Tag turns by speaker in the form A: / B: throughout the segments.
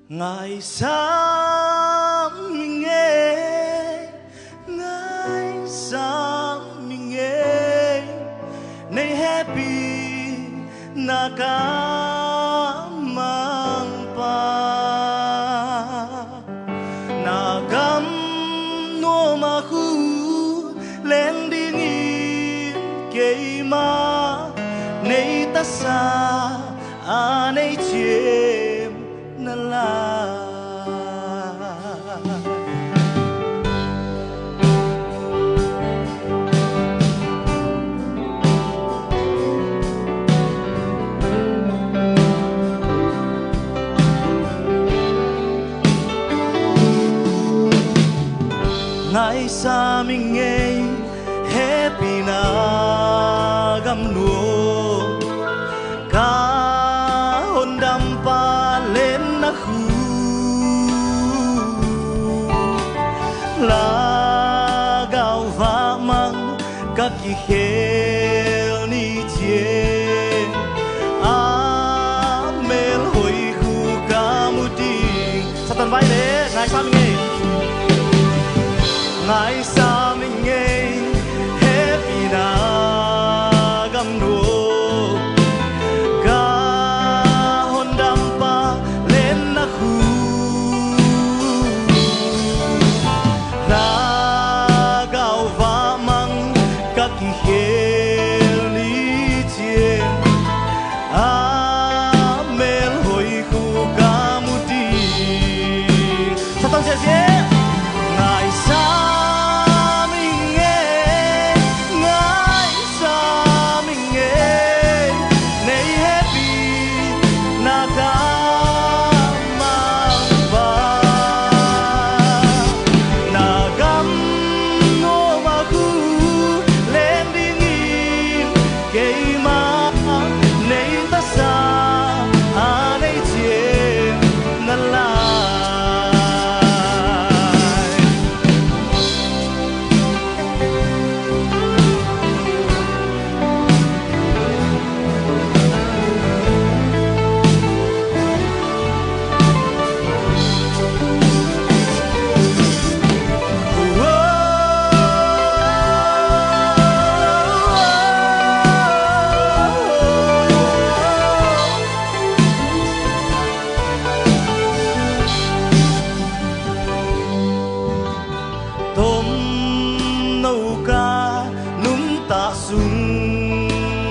A: Ngài sáng mình nghe, Ngài sáng mình nghe, nay happy nakamampa, nagam no mahu lending in keima, nay tasa anay chem nala. Ngài sa mình nghe happy na gam nuo ka hôn đam pa lên na khu la gao va mang các kỳ khel ni chien a mel hoi khu ca mu ding satan vai le ngài sa mình nghe ngài sa mình nghe happy na gam nuo ka hôn đam pa lên na khu la gao va mang các kỳ khel ni chien a mel hoi khu ca mu ti satan se ngài sa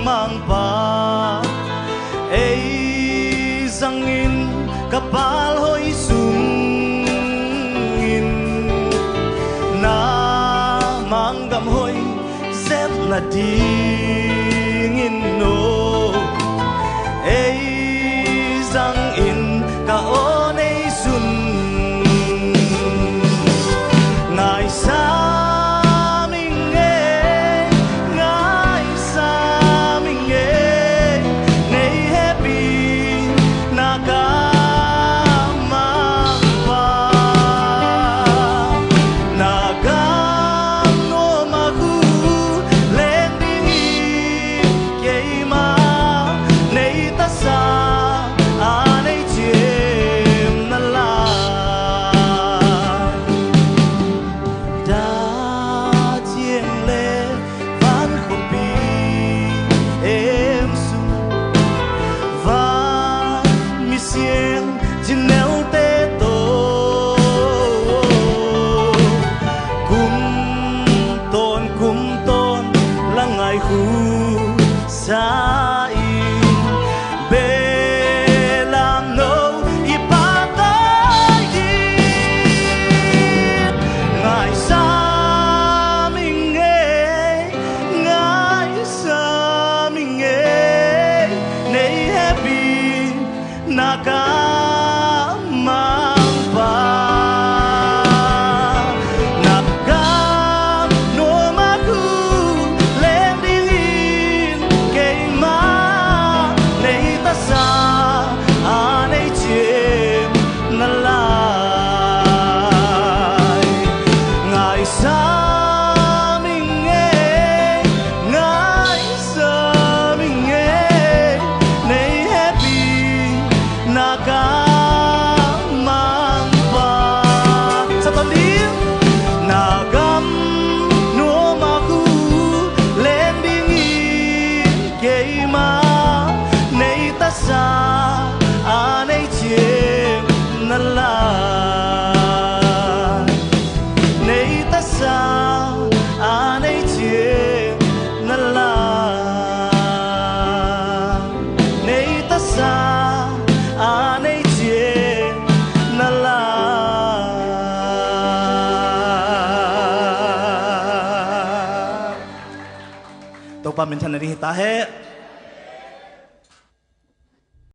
A: mang pa ay zangin kapal hoy sungin na manggam hoy zet na dingin no ay zangin kaon ay sun ngài sa sa belam no ipatay ngài sa mình nghe ngài sa mình nghe nay happy nakamampa sa anei che na la nei ta sa anei che na la to pa min than ri ta he